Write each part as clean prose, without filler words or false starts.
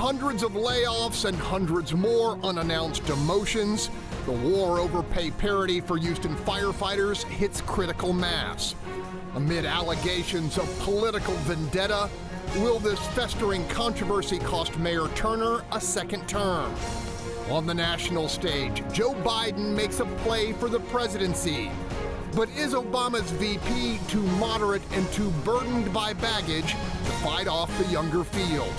hundreds of layoffs and hundreds more unannounced demotions, the war over pay parity for Houston firefighters hits critical mass. Amid allegations of political vendetta, will this festering controversy cost Mayor Turner a second term? On the national stage, Joe Biden makes a play for the presidency. But is Obama's VP too moderate and too burdened by baggage to fight off the younger field?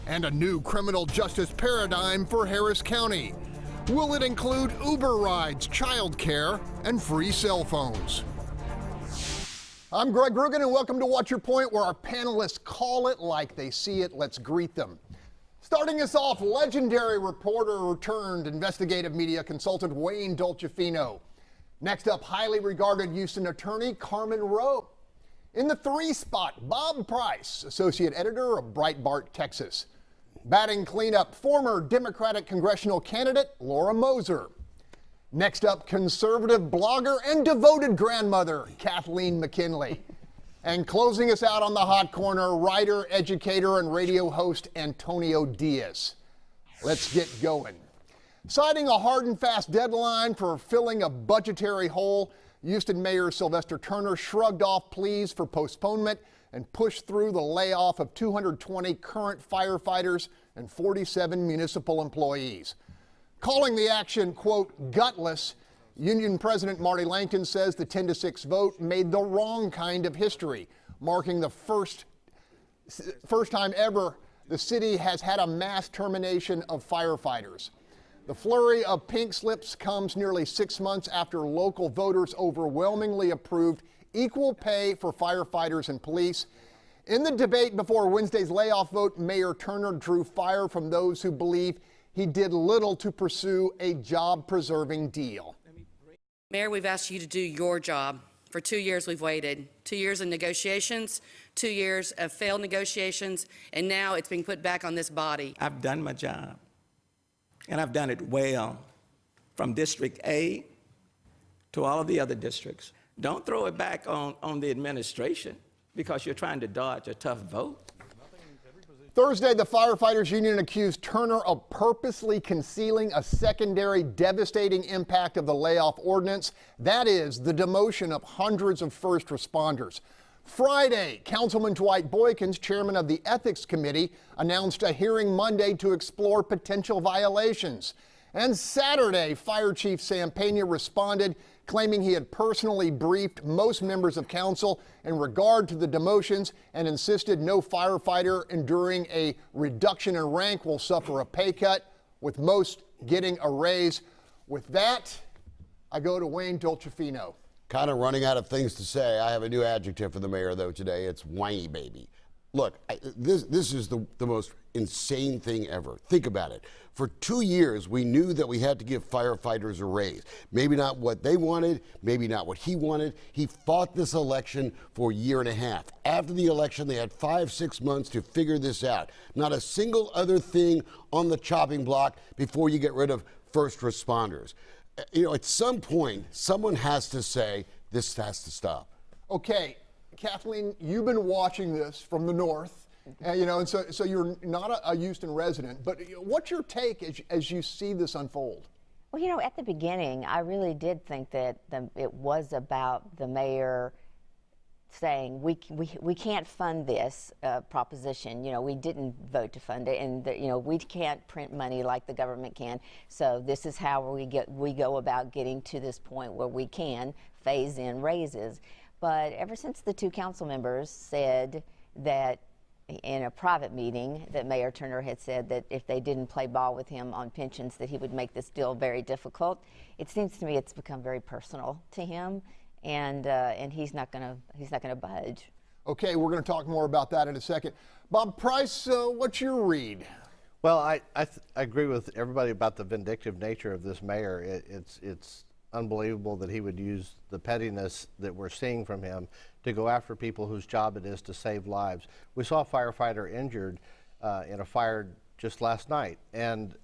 And a new criminal justice paradigm for Harris County. Will it include Uber rides, childcare, and free cell phones? I'm Greg Rugen, and welcome to What's Your Point, where our panelists call it like they see it. Let's greet them. Starting us off, legendary reporter turned investigative media consultant Wayne Dolcefino. Next up, highly regarded Houston attorney Carmen Roe. In the 3 spot, Bob Price, associate editor of Breitbart Texas. Batting cleanup, former Democratic congressional candidate Laura Moser. Next up, conservative blogger and devoted grandmother Kathleen McKinley. And closing us out on the hot corner, writer, educator, and radio host Antonio Diaz. Let's get going. Citing a hard and fast deadline for filling a budgetary hole, Houston Mayor Sylvester Turner shrugged off pleas for postponement and pushed through the layoff of 220 current firefighters and 47 municipal employees. Calling the action, quote, gutless, Union President Marty Langton says the 10-6 vote made the wrong kind of history, marking the first time ever the city has had a mass termination of firefighters. The flurry of pink slips comes nearly 6 months after local voters overwhelmingly approved equal pay for firefighters and police. In the debate before Wednesday's layoff vote, Mayor Turner drew fire from those who believe he did little to pursue a job-preserving deal. Mayor, we've asked you to do your job. For 2 years we've waited. 2 years of negotiations, 2 years of failed negotiations, and now it's being put back on this body. I've done my job, and I've done it well, from District A to all of the other districts. Don't throw it back on the administration because you're trying to dodge a tough vote. Thursday, the firefighters union accused Turner of purposely concealing a secondary devastating impact of the layoff ordinance. That is, the demotion of hundreds of first responders. Friday, Councilman Dwight Boykins, chairman of the Ethics Committee, announced a hearing Monday to explore potential violations. And Saturday, Fire Chief Sam Pena responded, claiming he had personally briefed most members of council in regard to the demotions and insisted no firefighter enduring a reduction in rank will suffer a pay cut, with most getting a raise. With that, I go to Wayne Dolcefino. Kind of running out of things to say. I have a new adjective for the mayor, though, today. It's whiny baby. Look, this is the most insane thing ever. Think about it. For 2 years, we knew that we had to give firefighters a raise. Maybe not what they wanted, maybe not what he wanted. He fought this election for a year and a half. After the election, they had 5-6 months to figure this out. Not a single other thing on the chopping block before you get rid of first responders. You know, at some point, someone has to say, this has to stop. Okay, Kathleen, you've been watching this from the north. And so you're not a Houston resident, but what's your take as you see this unfold? Well, at the beginning, I really did think that it was about the mayor saying we can't fund this proposition. We didn't vote to fund it, and we can't print money like the government can. So this is how we go about getting to this point where we can phase in raises. But ever since the 2 council members said that in a private meeting that Mayor Turner had said that if they didn't play ball with him on pensions that he would make this deal very difficult, it seems to me it's become very personal to him, and he's not gonna budge. Okay, we're going to talk more about that in a second. Bob Price, what's your read? Well, I agree with everybody about the vindictive nature of this mayor. It's unbelievable that he would use the pettiness that we're seeing from him to go after people whose job it is to save lives. We saw a firefighter injured in a fire just last night, and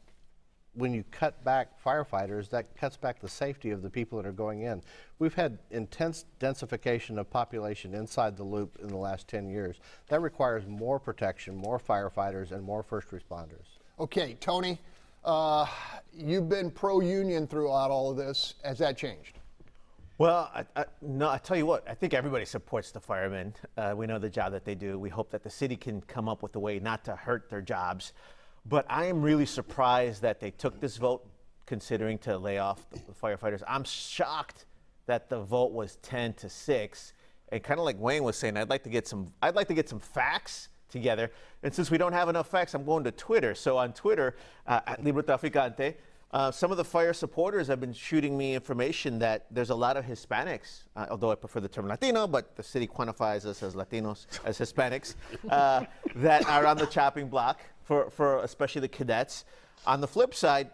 when you cut back firefighters, that cuts back the safety of the people that are going in. We've had intense densification of population inside the loop in the last 10 years. That requires more protection, more firefighters, and more first responders. Okay, Tony, you've been pro-union throughout all of this. Has that changed? Well, no, I tell you what, I think everybody supports the firemen. We know the job that they do. We hope that the city can come up with a way not to hurt their jobs. But I am really surprised that they took this vote, considering to lay off the firefighters. I'm shocked that the vote was 10-6. And kind of like Wayne was saying, I'd like to get some facts together. And since we don't have enough facts, I'm going to Twitter. So on Twitter, at Libre Traficante, some of the fire supporters have been shooting me information that there's a lot of Hispanics, although I prefer the term Latino, but the city quantifies us as Latinos, as Hispanics, that are on the chopping block for especially the cadets. On the flip side,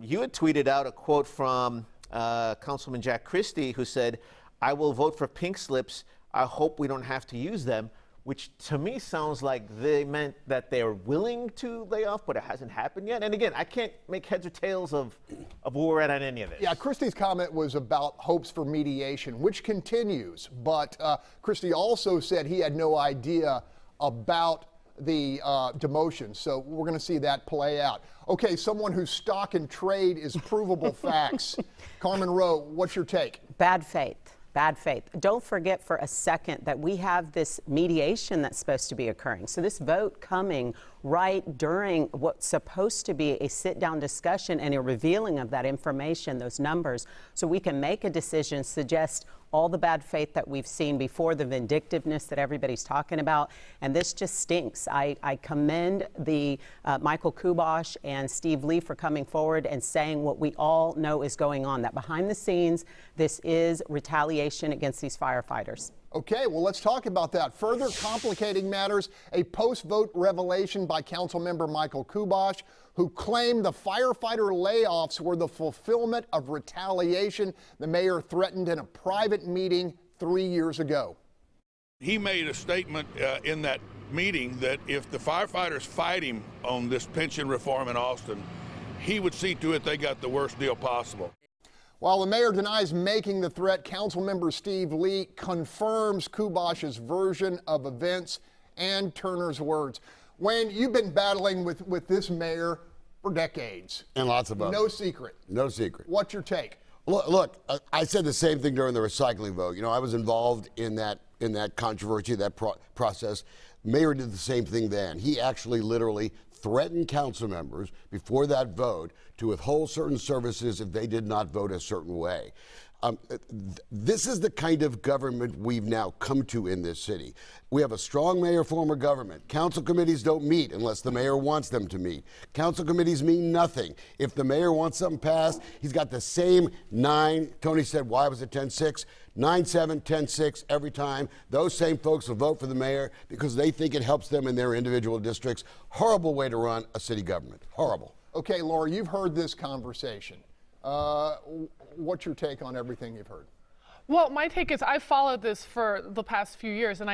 you had tweeted out a quote from Councilman Jack Cagle, who said, "I will vote for pink slips. I hope we don't have to use them," which to me sounds like they meant that they're willing to lay off, but it hasn't happened yet. And again, I can't make heads or tails of where we're at on any of this. Yeah, Christie's comment was about hopes for mediation, which continues. But Christie also said he had no idea about the demotion. So we're going to see that play out. Okay, someone whose stock and trade is provable facts. Carmen Roe, what's your take? Bad faith. Bad faith. Don't forget for a second that we have this mediation that's supposed to be occurring. So this vote coming right during what's supposed to be a sit-down discussion and a revealing of that information, those numbers, so we can make a decision, suggest all the bad faith that we've seen before, the vindictiveness that everybody's talking about, and this just stinks. I commend the Michael Kubosh and Steve Lee for coming forward and saying what we all know is going on, that behind the scenes, this is retaliation against these firefighters. Okay, well, let's talk about that. Further complicating matters, a post-vote revelation by Councilmember Michael Kubosh, who claimed the firefighter layoffs were the fulfillment of retaliation the mayor threatened in a private meeting 3 years ago. He made a statement in that meeting that if the firefighters fight him on this pension reform in Austin, he would see to it they got the worst deal possible. While the mayor denies making the threat, Councilmember Steve Lee confirms Kubosh's version of events and Turner's words. Wayne, you've been battling with this mayor for decades. And lots of others. No secret. No secret. What's your take? Look, I said the same thing during the recycling vote. You know, I was involved in that controversy, that process. Mayor did the same thing then. He actually literally threatened council members before that vote to withhold certain services if they did not vote a certain way. This is the kind of government we've now come to in this city. We have a strong mayor form of government. Council committees don't meet unless the mayor wants them to meet. Council committees mean nothing. If the mayor wants something passed, he's got the same 9, Tony said, why was it 10-6? 9-7, 10-6 every time. Those same folks will vote for the mayor because they think it helps them in their individual districts. Horrible way to run a city government. Horrible. Okay, Laura, you've heard this conversation. What's your take on everything you've heard? Well, my take is I've followed this for the past few years, and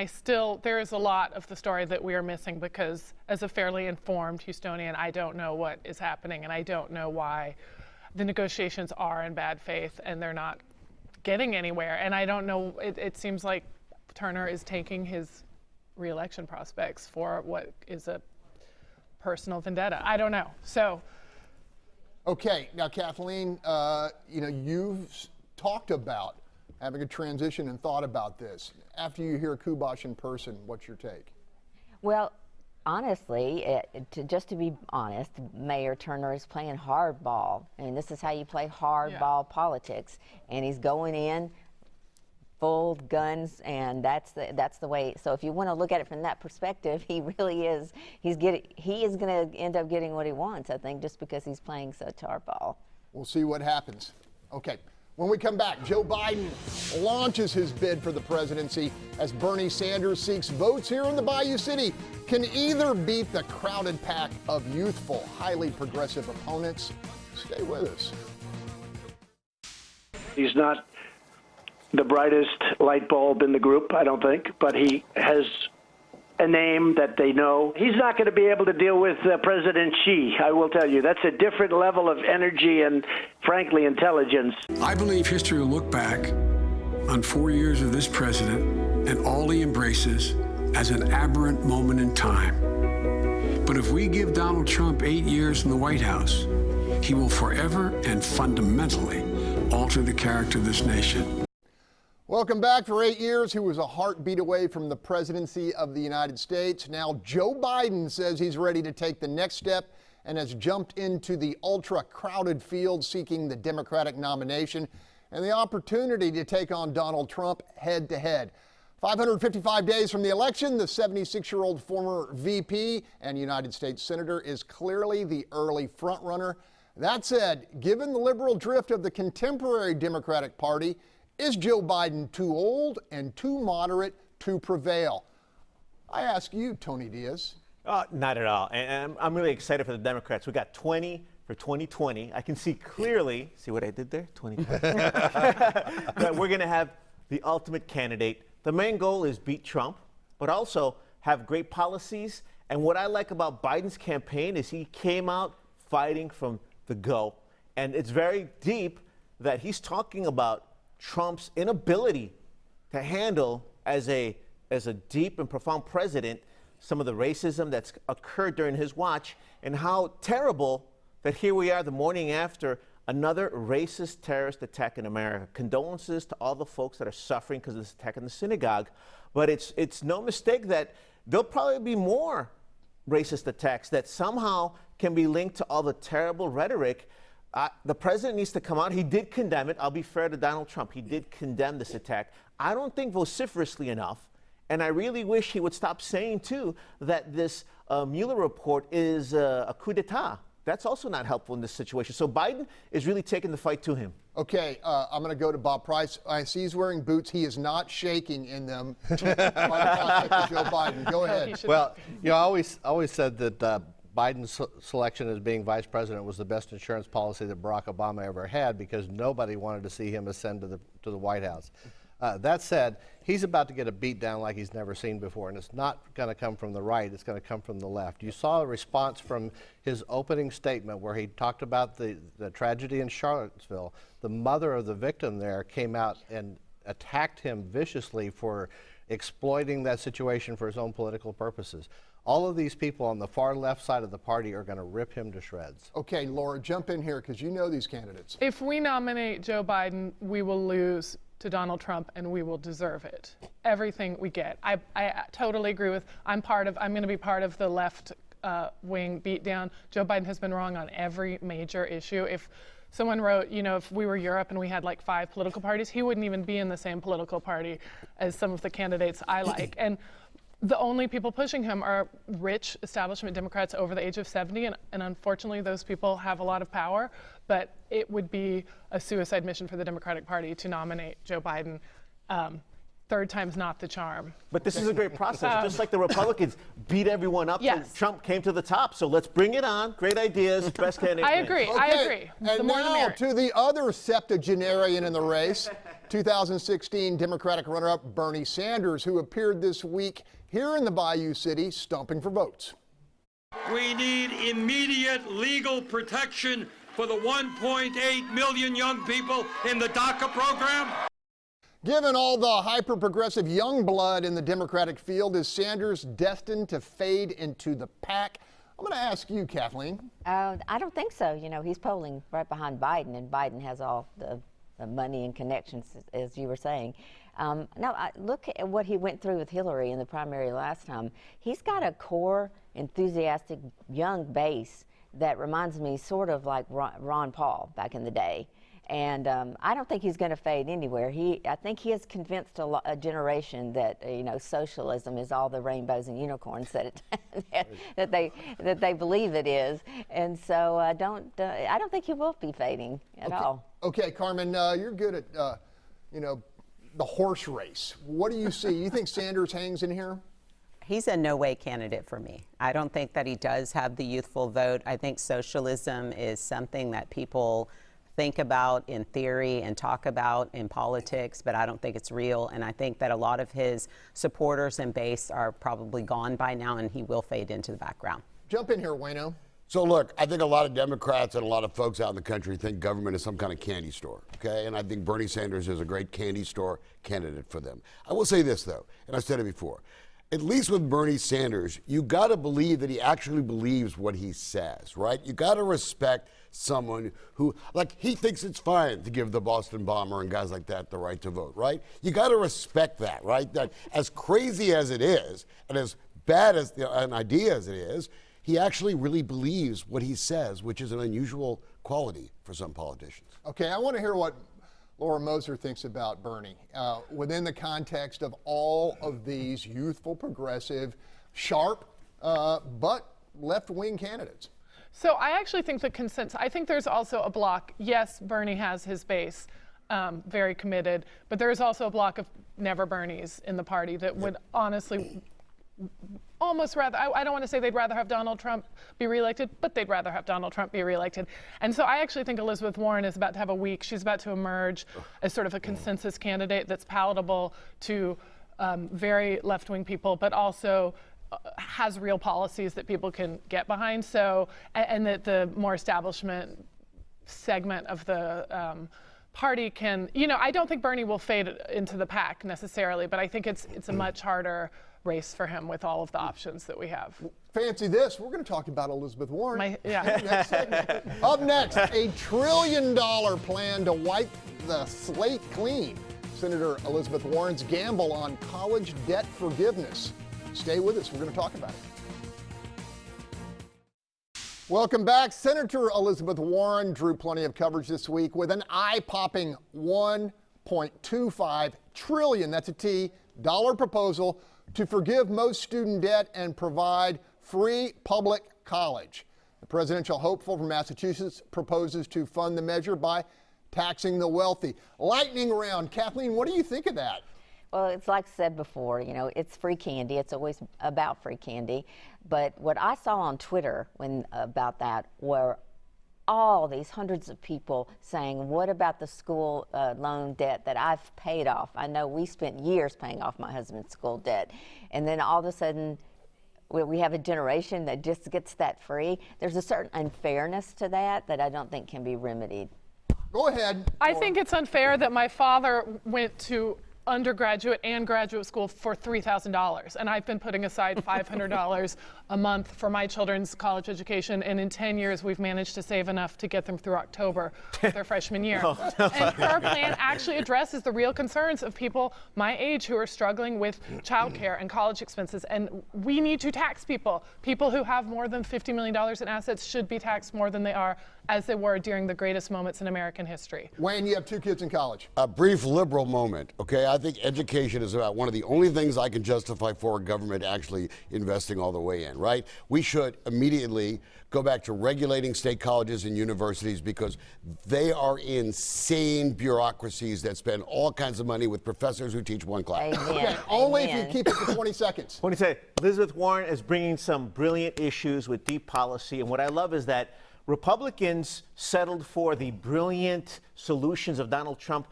there is a lot of the story that we are missing because as a fairly informed Houstonian, I don't know what is happening, and I don't know why the negotiations are in bad faith and they're not getting anywhere. And I don't know, it seems like Turner is taking his re-election prospects for what is a personal vendetta. I don't know. So. Okay, now Kathleen, you've talked about having a transition and thought about this. After you hear Kubosh in person, what's your take? Well, honestly, just to be honest, Mayor Turner is playing hardball. I mean, this is how you play hardball politics. And he's going in full guns, and that's the way. So if you want to look at it from that perspective, he really is. He is going to end up getting what he wants, I think, just because he's playing such hardball. We'll see what happens. Okay. When we come back, Joe Biden launches his bid for the presidency as Bernie Sanders seeks votes here in the Bayou City. Can either beat the crowded pack of youthful, highly progressive opponents? Stay with us. He's not the brightest light bulb in the group, I don't think, but he has a name that they know. He's not going to be able to deal with President Xi, I will tell you. That's a different level of energy and, frankly, intelligence. I believe history will look back on 4 years of this president and all he embraces as an aberrant moment in time. But if we give Donald Trump 8 years in the White House, he will forever and fundamentally alter the character of this nation. Welcome back. For 8 years, he was a heartbeat away from the presidency of the United States. Now Joe Biden says he's ready to take the next step and has jumped into the ultra-crowded field seeking the Democratic nomination and the opportunity to take on Donald Trump head-to-head. 555 days from the election, the 76-year-old former VP and United States Senator is clearly the early frontrunner. That said, given the liberal drift of the contemporary Democratic Party, is Joe Biden too old and too moderate to prevail? I ask you, Tony Diaz. Not at all. And I'm really excited for the Democrats. We got 20 for 2020. I can see clearly, see what I did there? 2020. That we're going to have the ultimate candidate. The main goal is beat Trump, but also have great policies. And what I like about Biden's campaign is he came out fighting from the go. And it's very deep that he's talking about Trump's inability to handle as a deep and profound president some of the racism that's occurred during his watch, and how terrible that here we are the morning after another racist terrorist attack in America. Condolences to all the folks that are suffering because of this attack in the synagogue. But it's no mistake that there'll probably be more racist attacks that somehow can be linked to all the terrible rhetoric. The president needs to come out. He did condemn it. I'll be fair to Donald Trump. He did condemn this attack. I don't think vociferously enough. And I really wish he would stop saying, too, that this Mueller report is a coup d'etat. That's also not helpful in this situation. So Biden is really taking the fight to him. Okay, I'm going to go to Bob Price. I see he's wearing boots. He is not shaking in them. By the prospect of Joe Biden. Go ahead. Well, you know, I always said that Biden's selection as being vice president was the best insurance policy that Barack Obama ever had, because nobody wanted to see him ascend to the White House. That said, he's about to get a beat down like he's never seen before, and it's not going to come from the right, it's going to come from the left. You saw a response from his opening statement where he talked about the tragedy in Charlottesville. The mother of the victim there came out and attacked him viciously for exploiting that situation for his own political purposes. All of these people on the far left side of the party are going to rip him to shreds. Okay, Laura, jump in here because you know these candidates. If we nominate Joe Biden, we will lose to Donald Trump, and we will deserve it. Everything we get. I totally agree with, I'm going to be part of the left wing beatdown. Joe Biden has been wrong on every major issue. If someone wrote, you know, if we were Europe and we had like 5 political parties, he wouldn't even be in the same political party as some of the candidates I like. And the only people pushing him are rich establishment Democrats over the age of 70, and unfortunately those people have a lot of power, but it would be a suicide mission for the Democratic Party to nominate Joe Biden. Third time's not the charm. But this is a great process. Just like the Republicans beat everyone up till Trump came to the top. So let's bring it on. Great ideas, best candidate. I agree. Okay. I agree. And now to the other septuagenarian in the race, 2016 Democratic runner-up Bernie Sanders, who appeared this week here in the Bayou City stomping for votes. We need immediate legal protection for the 1.8 million young people in the DACA program. Given all the hyper-progressive young blood in the Democratic field, is Sanders destined to fade into the pack? I'm going to ask you, Kathleen. I don't think so. You know, he's polling right behind Biden, and Biden has all the money and connections, as you were saying. Now, look at what he went through with Hillary in the primary last time. He's got a core, enthusiastic, young base that reminds me sort of like Ron Paul back in the day. And I don't think he's going to fade anywhere. I think he has convinced a generation that socialism is all the rainbows and unicorns that they believe it is. And so I don't think he will be fading at all. Okay, Carmen, you're good at the horse race. What do you see? You think Sanders hangs in here? He's a no-way candidate for me. I don't think that he does have the youthful vote. I think socialism is something that people think about in theory and talk about in politics, but I don't think it's real. And I think that a lot of his supporters and base are probably gone by now, and he will fade into the background. Jump in here, Wayno. So look, I think a lot of Democrats and a lot of folks out in the country think government is some kind of candy store, okay? And I think Bernie Sanders is a great candy store candidate for them. I will say this, though, and I've said it before. At least with Bernie Sanders, you got to believe that he actually believes what he says, right? You got to respect someone who, like, he thinks it's fine to give the Boston bomber and guys like that the right to vote, right? You got to respect that, right? That as crazy as it is, and as bad as an idea as it is, he actually really believes what he says, which is an unusual quality for some politicians. Okay, I want to hear what Laura Moser thinks about Bernie within the context of all of these youthful, progressive, sharp, but left-wing candidates. So I actually think the consensus, I think there's also a block. Yes, Bernie has his base very committed, but there is also a block of never Bernies in the party that would honestly almost rather, I don't want to say they'd rather have Donald Trump be reelected, but they'd rather have Donald Trump be reelected. And so I actually think Elizabeth Warren is about to have a week. She's about to emerge as sort of a consensus candidate that's palatable to very left-wing people, but also has real policies that people can get behind. So, and that the more establishment segment of the party can, you know, I don't think Bernie will fade into the pack necessarily, but I think it's a much harder race for him with all of the options that we have. Fancy this, we're going to talk about Elizabeth Warren. Next segment. Up next, $1 trillion plan to wipe the slate clean. Senator Elizabeth Warren's gamble on college debt forgiveness. Stay with us, we're going to talk about it. Welcome back. Senator Elizabeth Warren drew plenty of coverage this week with an eye-popping $1.25 trillion, that's a T, dollar proposal to forgive most student debt and provide free public college. The presidential hopeful from Massachusetts proposes to fund the measure by taxing the wealthy. Lightning round. Kathleen, what do you think of that? Well, it's like I said before, you know, it's free candy. It's always about free candy. But what I saw on Twitter about that were all these hundreds of people saying, what about the school loan debt that I've paid off? I know we spent years paying off my husband's school debt. And then all of a sudden, we have a generation that just gets that free. There's a certain unfairness to that I don't think can be remedied. Go ahead. I think it's unfair that my father went to undergraduate and graduate school for $3,000, and I've been putting aside $500 a month for my children's college education, and in 10 years we've managed to save enough to get them through October of their freshman year. And her plan actually addresses the real concerns of people my age who are struggling with childcare and college expenses, and we need to tax people. People who have more than $50 million in assets should be taxed more than they are, as they were during the greatest moments in American history. Wayne, you have 2 kids in college. A brief liberal moment, okay? I think education is about one of the only things I can justify for a government actually investing all the way in, right? We should immediately go back to regulating state colleges and universities because they are insane bureaucracies that spend all kinds of money with professors who teach one class. Amen. Okay, only if you keep it to 20 seconds. When you say Elizabeth Warren is bringing some brilliant issues with deep policy, and what I love is that Republicans settled for the brilliant solutions of Donald Trump.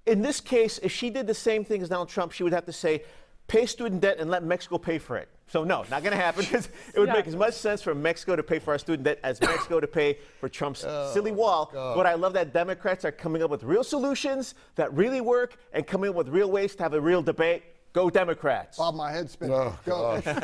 In this case, if she did the same thing as Donald Trump, she would have to say, pay student debt and let Mexico pay for it. So no, not going to happen, because it would make as much sense for Mexico to pay for our student debt as Mexico to pay for Trump's silly wall. But I love that Democrats are coming up with real solutions that really work and coming up with real ways to have a real debate. Go Democrats. Bob, my head's spinning. Go. Okay,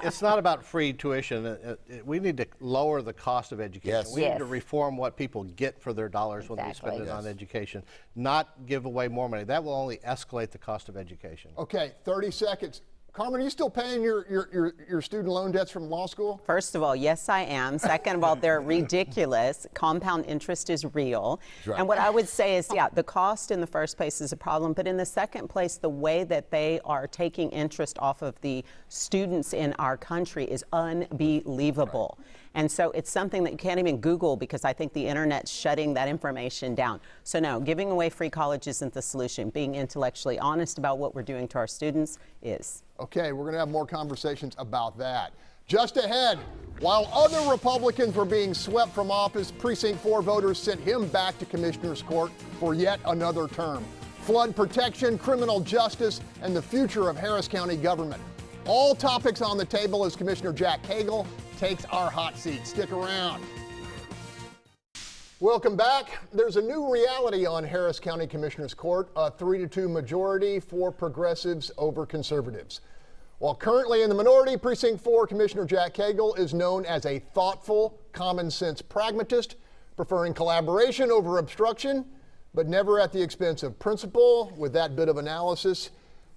it's not about free tuition. We need to lower the cost of education. Yes. We need to reform what people get for their dollars when they spend it on education, not give away more money. That will only escalate the cost of education. Okay, 30 seconds. Carmen, are you still paying your student loan debts from law school? First of all, yes, I am. Second of all, they're ridiculous. Compound interest is real. Right. And what I would say is, yeah, the cost in the first place is a problem, but in the second place, the way that they are taking interest off of the students in our country is unbelievable. Right. And so it's something that you can't even Google, because I think the internet's shutting that information down. So no, giving away free college isn't the solution. Being intellectually honest about what we're doing to our students is. Okay, we're going to have more conversations about that. Just ahead, while other Republicans were being swept from office, Precinct 4 voters sent him back to Commissioner's Court for yet another term. Flood protection, criminal justice, and the future of Harris County government. All topics on the table as Commissioner Jack Cagle takes our hot seat. Stick around. Welcome back. There's a new reality on Harris County Commissioner's Court, a 3-2 majority for progressives over conservatives. While currently in the minority, Precinct 4 Commissioner Jack Cagle is known as a thoughtful, common-sense pragmatist, preferring collaboration over obstruction, but never at the expense of principle. With that bit of analysis,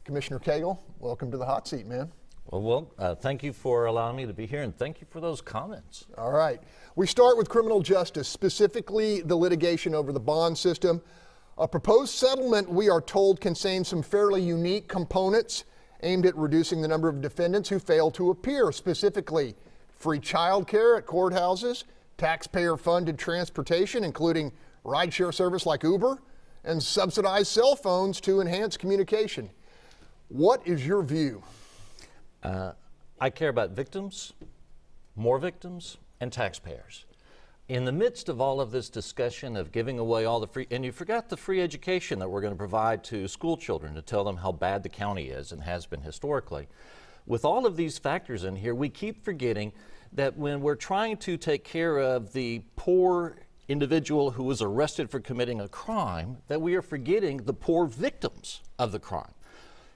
Commissioner Cagle, welcome to the hot seat, man. Well, thank you for allowing me to be here, and thank you for those comments. All right. We start with criminal justice, specifically the litigation over the bond system. A proposed settlement, we are told, contains some fairly unique components aimed at reducing the number of defendants who fail to appear, specifically free child care at courthouses, taxpayer-funded transportation, including rideshare service like Uber, and subsidized cell phones to enhance communication. What is your view? I care about victims, more victims, and taxpayers. In the midst of all of this discussion of giving away all the free, and you forgot the free education that we're going to provide to school children to tell them how bad the county is and has been historically. With all of these factors in here, we keep forgetting that when we're trying to take care of the poor individual who was arrested for committing a crime, that we are forgetting the poor victims of the crime.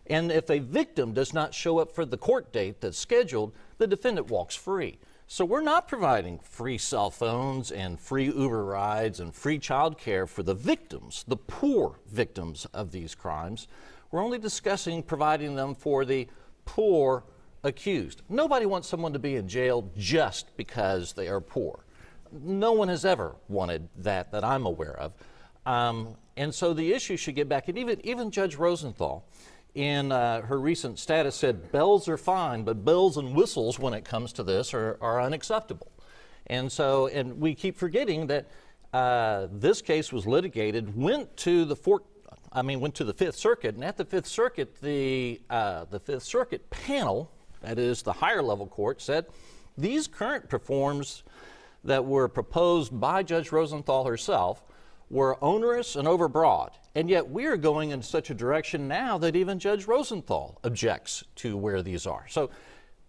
And if a victim does not show up for the court date that's scheduled, the defendant walks free. So we're not providing free cell phones and free Uber rides and free child care for the victims, the poor victims of these crimes. We're only discussing providing them for the poor accused. Nobody wants someone to be in jail just because they are poor. No one has ever wanted that I'm aware of. And so the issue should get back, and even Judge Rosenthal, in her recent status, said bells are fine, but bells and whistles when it comes to this are unacceptable. And so, and we keep forgetting that this case was litigated, went to the Fifth Circuit, and at the Fifth Circuit, the Fifth Circuit panel, that is the higher level court, said these current reforms that were proposed by Judge Rosenthal herself were onerous and overbroad. And yet we are going in such a direction now that even Judge Rosenthal objects to where these are. So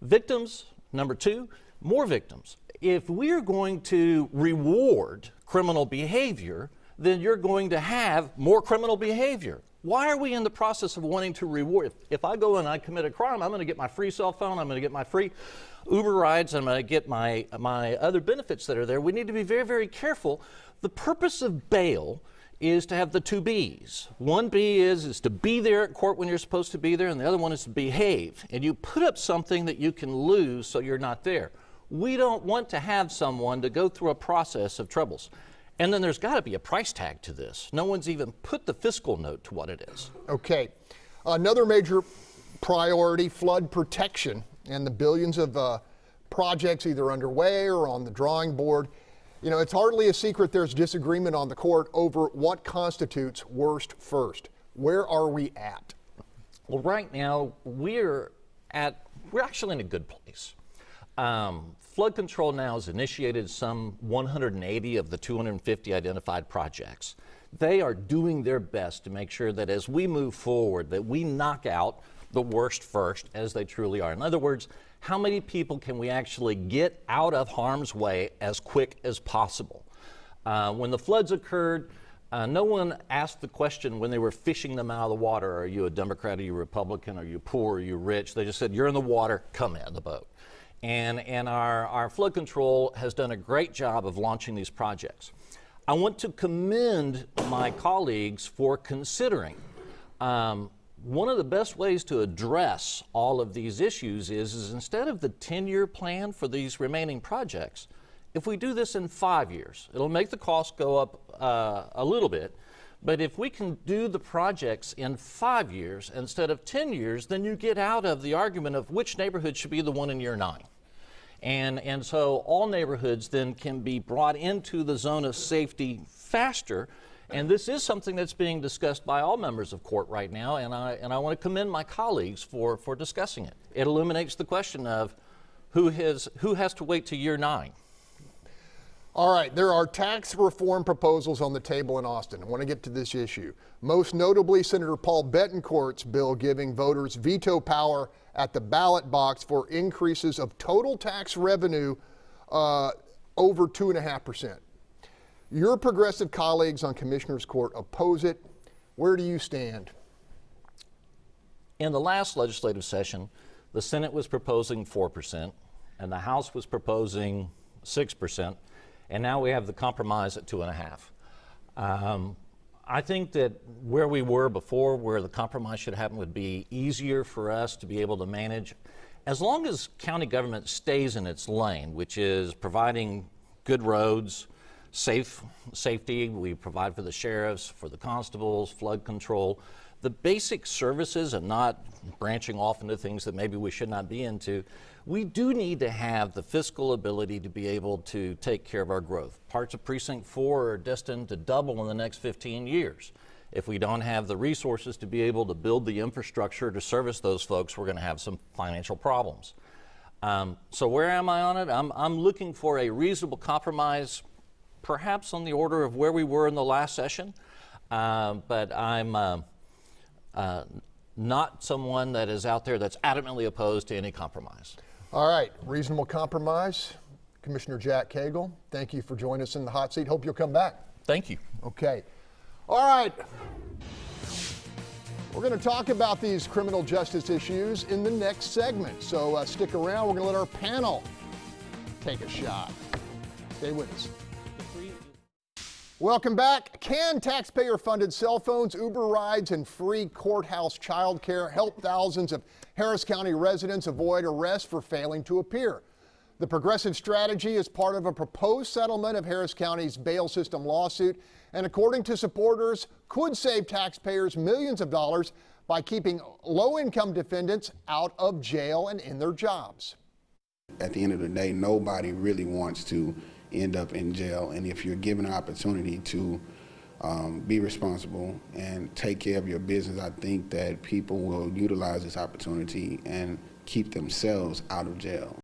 victims, number two, more victims. If we're going to reward criminal behavior, then you're going to have more criminal behavior. Why are we in the process of wanting to reward? If I go and I commit a crime, I'm going to get my free cell phone, I'm going to get my free Uber rides, I'm going to get my other benefits that are there. We need to be very, very careful. The purpose of bail is to have the two B's. One B is to be there at court when you're supposed to be there, and the other one is to behave. And you put up something that you can lose so you're not there. We don't want to have someone to go through a process of troubles. And then there's got to be a price tag to this. No one's even put the fiscal note to what it is. Okay. Another major priority, flood protection, and the billions of projects either underway or on the drawing board. You know, it's hardly a secret there's disagreement on the court over what constitutes worst first. Where are we at? Well, right now, we're actually in a good place. Flood control now has initiated some 180 of the 250 identified projects. They are doing their best to make sure that as we move forward, that we knock out the worst first, as they truly are. In other words, how many people can we actually get out of harm's way as quick as possible? When the floods occurred, no one asked the question when they were fishing them out of the water, are you a Democrat, are you a Republican, are you poor, are you rich? They just said, you're in the water, come in the boat. And our flood control has done a great job of launching these projects. I want to commend my colleagues for considering one of the best ways to address all of these issues is instead of the 10-year plan for these remaining projects, if we do this in 5 years, it'll make the cost go up a little bit. But if we can do the projects in 5 years instead of 10 years, then you get out of the argument of which neighborhood should be the one in year 9. And so all neighborhoods then can be brought into the zone of safety faster. And this is something that's being discussed by all members of court right now, and I want to commend my colleagues for discussing it. It eliminates the question of who has to wait to year 9? All right, there are tax reform proposals on the table in Austin. I want to get to this issue. Most notably, Senator Paul Betancourt's bill giving voters veto power at the ballot box for increases of total tax revenue over 2.5%. Your progressive colleagues on Commissioner's Court oppose it. Where do you stand? In the last legislative session, the Senate was proposing 4%, and the House was proposing 6%. And now we have the compromise at 2.5. I think that where we were before, where the compromise should happen, would be easier for us to be able to manage. As long as county government stays in its lane, which is providing good roads, safety, we provide for the sheriffs, for the constables, flood control, the basic services, and not branching off into things that maybe we should not be into. We do need to have the fiscal ability to be able to take care of our growth. Parts of Precinct 4 are destined to double in the next 15 years. If we don't have the resources to be able to build the infrastructure to service those folks, we're going to have some financial problems. So where am I on it? I'm looking for a reasonable compromise, perhaps on the order of where we were in the last session, but I'm not someone that is out there that's adamantly opposed to any compromise. All right, reasonable compromise. Commissioner Jack Cagle, thank you for joining us in the hot seat. Hope you'll come back. Thank you. Okay. All right. We're going to talk about these criminal justice issues in the next segment. So stick around. We're going to let our panel take a shot. Stay with us. Welcome back. Can taxpayer-funded cell phones, Uber rides, and free courthouse childcare help thousands of Harris County residents avoid arrest for failing to appear? The progressive strategy is part of a proposed settlement of Harris County's bail system lawsuit, and according to supporters, could save taxpayers millions of dollars by keeping low-income defendants out of jail and in their jobs. At the end of the day, nobody really wants to end up in jail, and if you're given an opportunity to be responsible and take care of your business, I think that people will utilize this opportunity and keep themselves out of jail.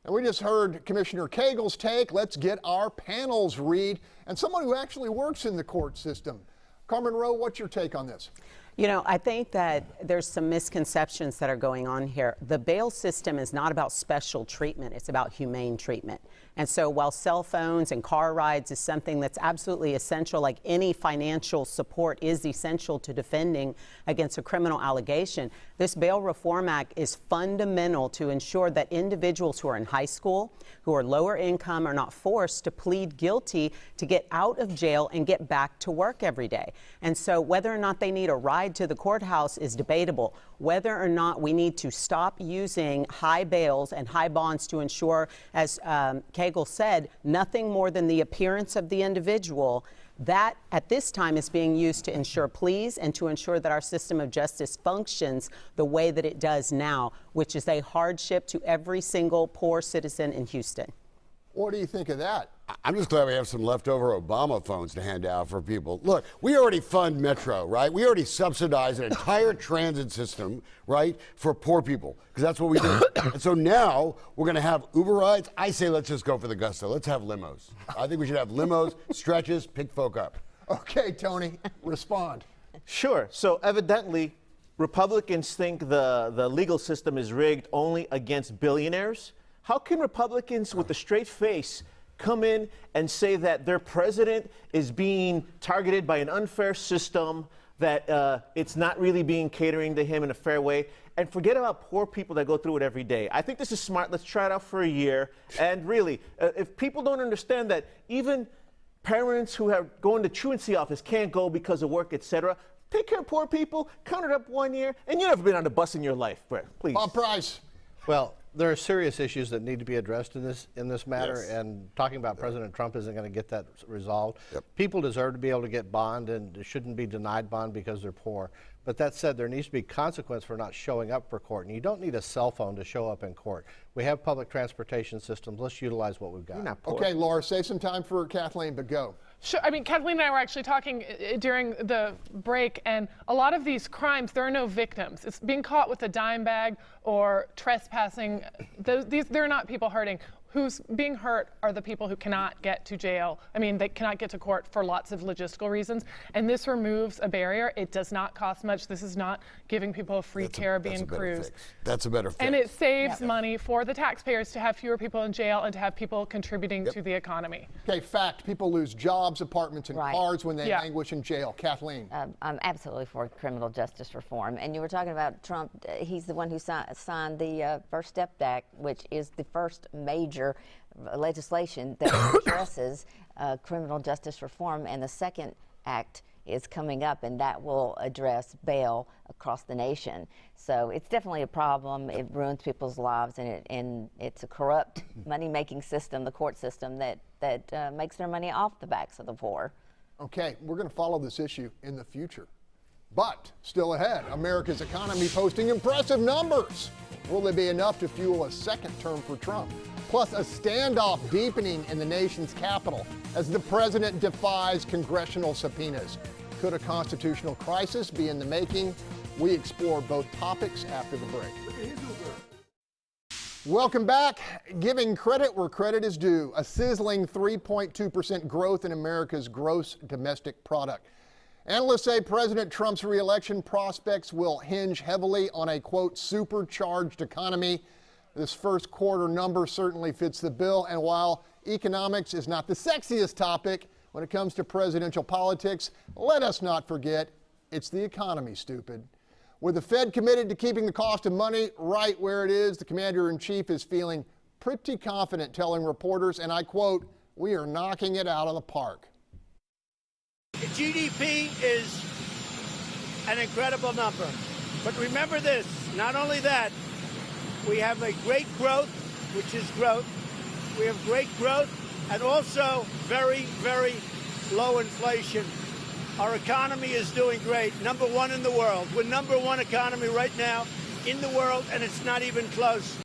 And we just heard Commissioner Cagle's take. Let's get our panel's read, and someone who actually works in the court system. Carmen Roe, what's your take on this? You know, I think that there's some misconceptions that are going on here. The bail system is not about special treatment, it's about humane treatment. And so while cell phones and car rides is something that's absolutely essential, like any financial support is essential to defending against a criminal allegation, this Bail Reform Act is fundamental to ensure that individuals who are in high school, who are lower income, are not forced to plead guilty to get out of jail and get back to work every day. And so whether or not they need a ride to the courthouse is debatable. Whether or not we need to stop using high bails and high bonds to ensure, as Cagle said, nothing more than the appearance of the individual, that at this time is being used to ensure pleas and to ensure that our system of justice functions the way that it does now, which is a hardship to every single poor citizen in Houston. What do you think of that? I'm just glad we have some leftover Obama phones to hand out for people. Look, we already fund Metro, right? We already subsidize an entire transit system, right, for poor people, because that's what we do. And so now we're going to have Uber rides. I say let's just go for the gusto. Let's have limos. I think we should have limos, stretches, pick folk up. Okay, Tony, respond. Sure. So evidently, Republicans think the legal system is rigged only against billionaires. How can Republicans with a straight face come in and say that their president is being targeted by an unfair system, that it's not really being catering to him in a fair way, and forget about poor people that go through it every day? I think this is smart. Let's try it out for a year. And really, if people don't understand that even parents who have going to truancy office can't go because of work, etc., take care of poor people, count it up 1 year, and you've never been on a bus in your life, Brett, please. Bob Price. Well, there are serious issues that need to be addressed in this matter, Yes. and talking about President Trump isn't going to get that resolved. Yep. People deserve to be able to get bond and shouldn't be denied bond because they're poor. But that said, there needs to be consequence for not showing up for court, and you don't need a cell phone to show up in court. We have public transportation systems. Let's utilize what we've got. You're not poor. Okay, Laura, save some time for Kathleen, but go. Sure. I mean, Kathleen and I were actually talking during the break, and a lot of these crimes, there are no victims. It's being caught with a dime bag or trespassing. They're not people hurting. Who's being hurt are the people who cannot get to jail. I mean, they cannot get to court for lots of logistical reasons. And this removes a barrier. It does not cost much. This is not giving people a free Caribbean cruise. That's a better fix. And it saves money for the taxpayers to have fewer people in jail and to have people contributing to the economy. Okay, fact, people lose jobs, apartments, and cars when they languish in jail. Kathleen. I'm absolutely for criminal justice reform. And you were talking about Trump. He's the one who signed the First Step Act, which is the first major legislation that addresses criminal justice reform, and the second act is coming up, and that will address bail across the nation. So it's definitely a problem. It ruins people's lives, and it's a corrupt money-making system, the court system, that makes their money off the backs of the poor. Okay, we're going to follow this issue in the future. But still ahead, America's economy posting impressive numbers. Will they be enough to fuel a second term for Trump? Plus, a standoff deepening in the nation's capital as the president defies congressional subpoenas. Could a constitutional crisis be in the making? We explore both topics after the break. Welcome back. Giving credit where credit is due. A sizzling 3.2% growth in America's gross domestic product. Analysts say President Trump's re-election prospects will hinge heavily on a, quote, supercharged economy. This first quarter number certainly fits the bill, and while economics is not the sexiest topic when it comes to presidential politics, let us not forget it's the economy, stupid. With the Fed committed to keeping the cost of money right where it is, the commander-in-chief is feeling pretty confident, telling reporters, and I quote, "We are knocking it out of the park." The GDP is an incredible number. But remember this, not only that, we have a great growth, which is growth. We have great growth and also very, very low inflation. Our economy is doing great, number one in the world. We're number one economy right now in the world, and it's not even close.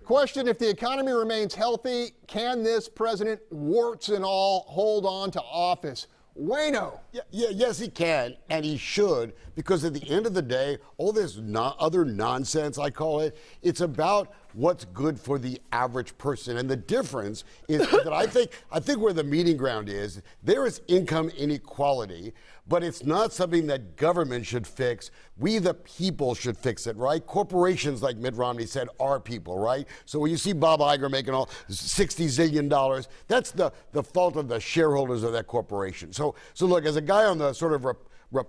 Question, if the economy remains healthy, can this president, warts and all, hold on to office? Wayno. Yes, he can, and he should, because at the end of the day, all this other nonsense, I call it, it's about what's good for the average person. And the difference is that I think where the meeting ground is, there is income inequality, but it's not something that government should fix. We, the people, should fix it, right? Corporations, like Mitt Romney said, are people, right? So when you see Bob Iger making all $60 zillion, that's the fault of the shareholders of that corporation. So look, as a guy on the sort of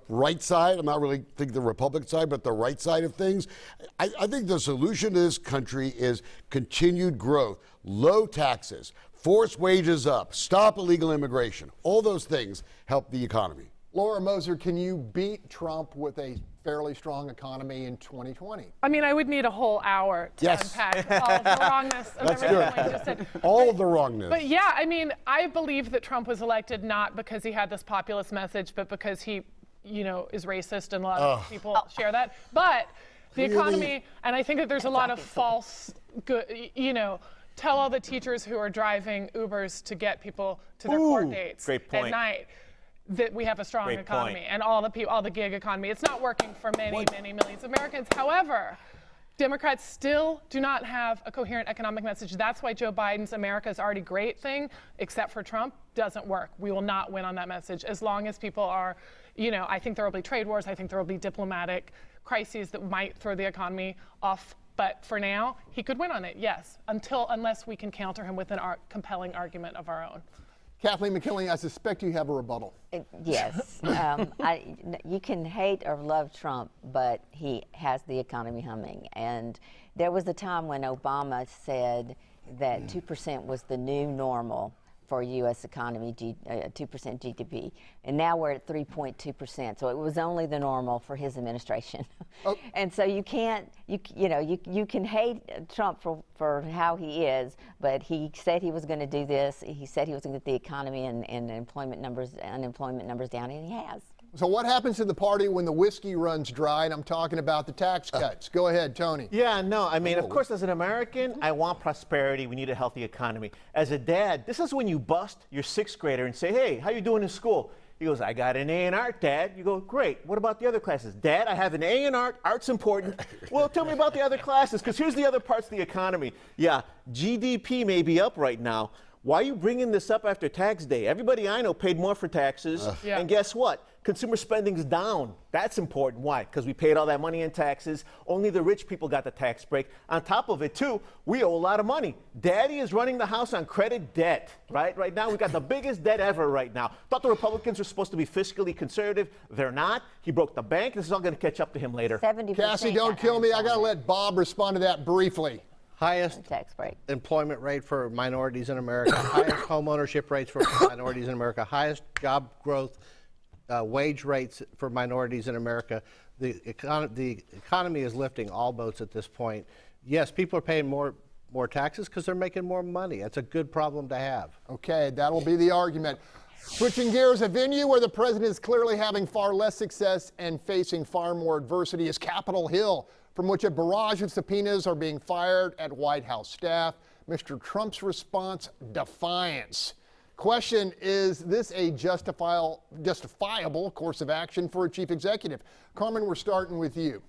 right side, I'm not really thinking the Republican side, but the right side of things, I think the solution to this country is continued growth, low taxes, force wages up, stop illegal immigration. All those things help the economy. Laura Moser, can you beat Trump with a fairly strong economy in 2020? I mean, I would need a whole hour to unpack all of the wrongness of everything I just said. All of the wrongness. But yeah, I mean, I believe that Trump was elected not because he had this populist message, but because he, you know, is racist, and a lot of people share that. But the economy, and I think that there's a lot of false, you know, tell all the teachers who are driving Ubers to get people to their court dates at night that we have a strong economy and all the gig economy. It's not working for many millions of Americans. However, Democrats still do not have a coherent economic message. That's why Joe Biden's America's already great thing, except for Trump, doesn't work. We will not win on that message as long as people are, you know, I think there will be trade wars. I think there will be diplomatic crises that might throw the economy off. But for now, he could win on it, yes, unless we can counter him with a compelling argument of our own. Kathleen McKinley, I suspect you have a rebuttal. Yes. You can hate or love Trump, but he has the economy humming. And there was a time when Obama said that 2% was the new normal for U.S. economy, 2% GDP. And now we're at 3.2%. So it was only the normal for his administration. And so you can't, you can hate Trump for how he is, but he said he was going to do this. He said he was going to get the economy and unemployment numbers down, and he has. So what happens to the party when the whiskey runs dry? And I'm talking about the tax cuts. Go ahead, Tony. Yeah, no, I mean, of course, as an American, I want prosperity. We need a healthy economy. As a dad, this is when you bust your 6th grader and say, hey, how you doing in school? He goes, I got an A in art, Dad. You go, great. What about the other classes? Dad, I have an A in art. Art's important. Well, tell me about the other classes, because here's the other parts of the economy. Yeah, GDP may be up right now. Why are you bringing this up after tax day? Everybody I know paid more for taxes, and guess what? Consumer spending's down. That's important. Why? Because we paid all that money in taxes. Only the rich people got the tax break. On top of it, too, we owe a lot of money. Daddy is running the house on credit debt, right? Right now, we got the biggest debt ever right now. Thought the Republicans were supposed to be fiscally conservative. They're not. He broke the bank. This is all going to catch up to him later. 70%. Cassie, don't kill me. I got to let Bob respond to that briefly. Highest tax break. Employment rate for minorities in America, highest home ownership rates for minorities in America, highest job growth, wage rates for minorities in America. The economy is lifting all boats at this point. Yes, people are paying more taxes because they're making more money. That's a good problem to have. Okay, that'll be the argument. Switching gears, a venue where the president is clearly having far less success and facing far more adversity is Capitol Hill, from which a barrage of subpoenas are being fired at White House staff. Mr. Trump's response, defiance. Question, is this a justifiable course of action for a chief executive? Carmen, we're starting with you.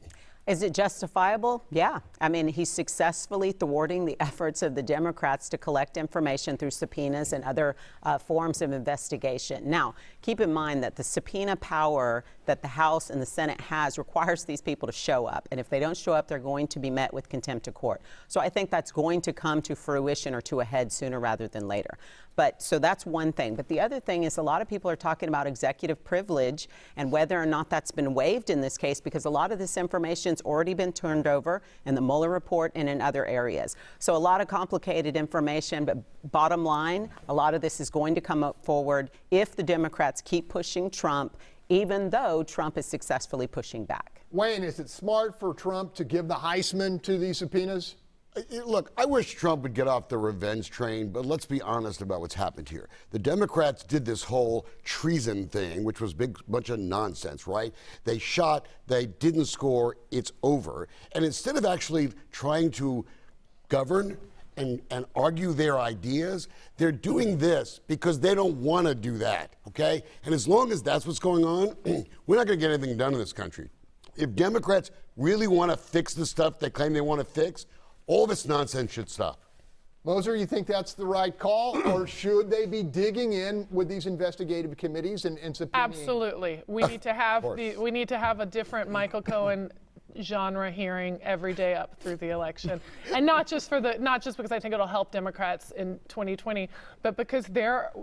Is it justifiable? Yeah. I mean, he's successfully thwarting the efforts of the Democrats to collect information through subpoenas and other forms of investigation. Now, keep in mind that the subpoena power that the House and the Senate has requires these people to show up. And if they don't show up, they're going to be met with contempt of court. So I think that's going to come to fruition or to a head sooner rather than later. But so that's one thing. But the other thing is a lot of people are talking about executive privilege and whether or not that's been waived in this case, because a lot of this information's already been turned over in the Mueller report and in other areas. So a lot of complicated information, but bottom line, a lot of this is going to come up forward if the Democrats keep pushing Trump, even though Trump is successfully pushing back. Wayne, is it smart for Trump to give the Heisman to these subpoenas? Look, I wish Trump would get off the revenge train, but let's be honest about what's happened here. The Democrats did this whole treason thing, which was a big bunch of nonsense, right? They shot, they didn't score, it's over. And instead of actually trying to govern and argue their ideas, they're doing this because they don't want to do that, okay? And as long as that's what's going on, we're not going to get anything done in this country. If Democrats really want to fix the stuff they claim they want to fix, all this nonsense should stop. Moser, you think that's the right call, or should they be digging in with these investigative committees and subpoenaing? Absolutely. We need to have a different Michael Cohen genre hearing every day up through the election, and not just because I think it'll help Democrats in 2020, but because there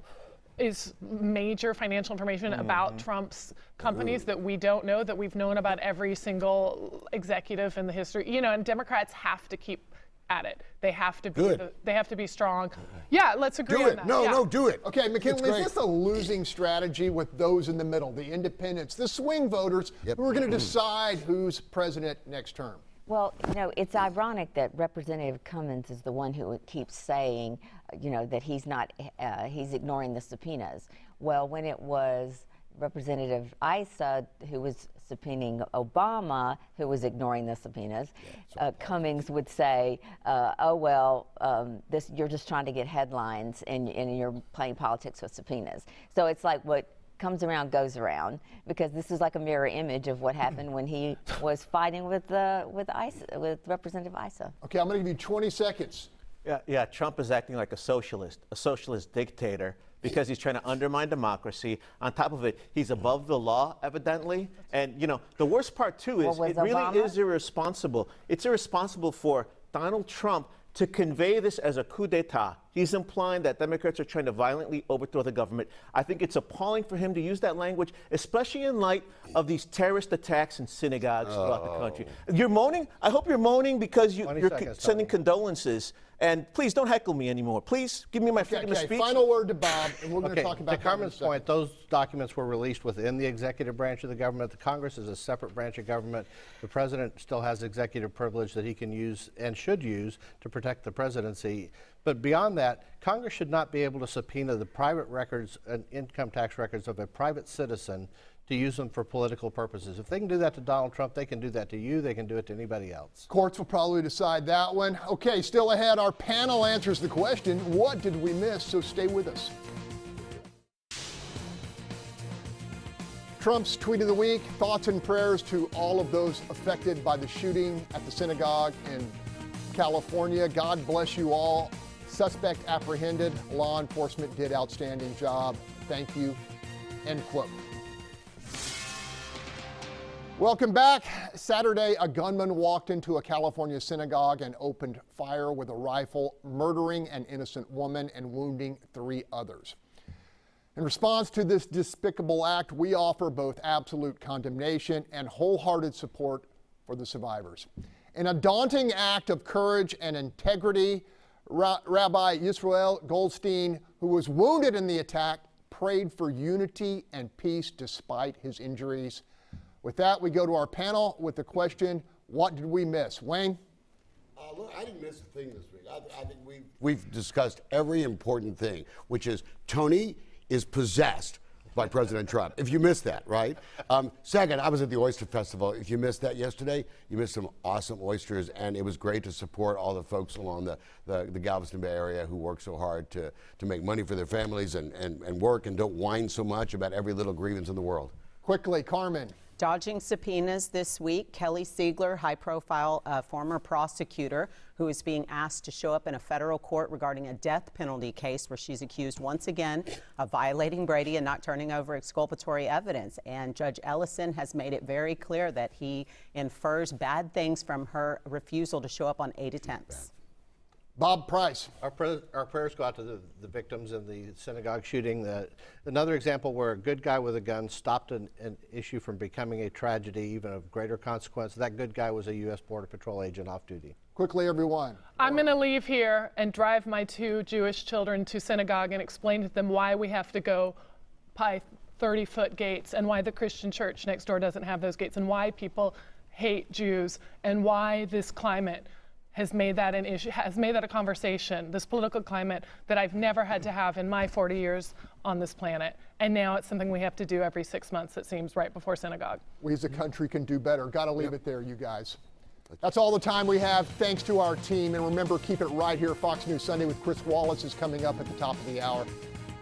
is major financial information about Trump's companies that we don't know, that we've known about every single executive in the history. You know, and Democrats have to keep at it. They have to be they have to be strong. Yeah, let's agree on that. No, do it. Okay, McKinley, is this a losing strategy with those in the middle, the independents, the swing voters who are going to decide who's president next term? Well, you know, it's ironic that Representative Cummins is the one who keeps saying, you know, that he's ignoring the subpoenas. Well, when it was Representative Issa who was subpoenaing Obama, who was ignoring the subpoenas, Cummings would say, oh, well, you're just trying to get headlines and you're playing politics with subpoenas. So it's like what comes around goes around, because this is like a mirror image of what happened when he was fighting with Representative Issa. Okay, I'm going to give you 20 seconds. Yeah, Trump is acting like a socialist dictator, because he's trying to undermine democracy. On top of it, he's above the law, evidently. And, you know, the worst part, too, is it really is irresponsible. It's irresponsible for Donald Trump to convey this as a coup d'etat. He's implying that Democrats are trying to violently overthrow the government. I think it's appalling for him to use that language, especially in light of these terrorist attacks in synagogues throughout the country. You're moaning? I hope you're moaning because you're sending condolences. And please don't heckle me anymore. Please give me my freedom of speech. Final word to Bob, and we're going to talk about to Carmen's point, those documents were released within the executive branch of the government. The Congress is a separate branch of government. The president still has executive privilege that he can use and should use to protect the presidency. But beyond that, Congress should not be able to subpoena the private records and income tax records of a private citizen to use them for political purposes. If they can do that to Donald Trump, they can do that to you. They can do it to anybody else. Courts will probably decide that one. Okay, still ahead, our panel answers the question, what did we miss? So stay with us. Trump's tweet of the week, thoughts and prayers to all of those affected by the shooting at the synagogue in California. God bless you all. Suspect apprehended. Law enforcement did outstanding job. Thank you. End quote. Welcome back. Saturday, a gunman walked into a California synagogue and opened fire with a rifle, murdering an innocent woman and wounding 3 others. In response to this despicable act, we offer both absolute condemnation and wholehearted support for the survivors. In a daunting act of courage and integrity, Rabbi Yisrael Goldstein, who was wounded in the attack, prayed for unity and peace despite his injuries. With that, we go to our panel with the question, what did we miss? Wayne? Look, I didn't miss a thing this week. I think we've discussed every important thing, which is Tony is possessed by President Trump. If you missed that, right? Second, I was at the Oyster Festival. If you missed that yesterday, you missed some awesome oysters, and it was great to support all the folks along the Galveston Bay area who work so hard to make money for their families and work and don't whine so much about every little grievance in the world. Quickly, Carmen. Dodging subpoenas this week, Kelly Siegler, high-profile former prosecutor who is being asked to show up in a federal court regarding a death penalty case where she's accused once again of violating Brady and not turning over exculpatory evidence. And Judge Ellison has made it very clear that he infers bad things from her refusal to show up on 8 attempts. Bob Price. Our prayers go out to the victims in the synagogue shooting. Another example where a good guy with a gun stopped an issue from becoming a tragedy, even of greater consequence. That good guy was a U.S. Border Patrol agent off duty. Quickly, everyone. I'm going to leave here and drive my 2 Jewish children to synagogue and explain to them why we have to go by 30-foot gates and why the Christian church next door doesn't have those gates and why people hate Jews and why this climate has made that an issue, has made that a conversation, this political climate that I've never had to have in my 40 years on this planet. And now it's something we have to do every 6 months, it seems, right before synagogue. We as a country can do better. Got to leave it there, you guys. That's all the time we have. Thanks to our team. And remember, keep it right here. Fox News Sunday with Chris Wallace is coming up at the top of the hour.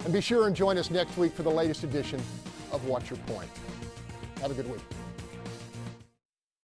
And be sure and join us next week for the latest edition of What's Your Point. Have a good week.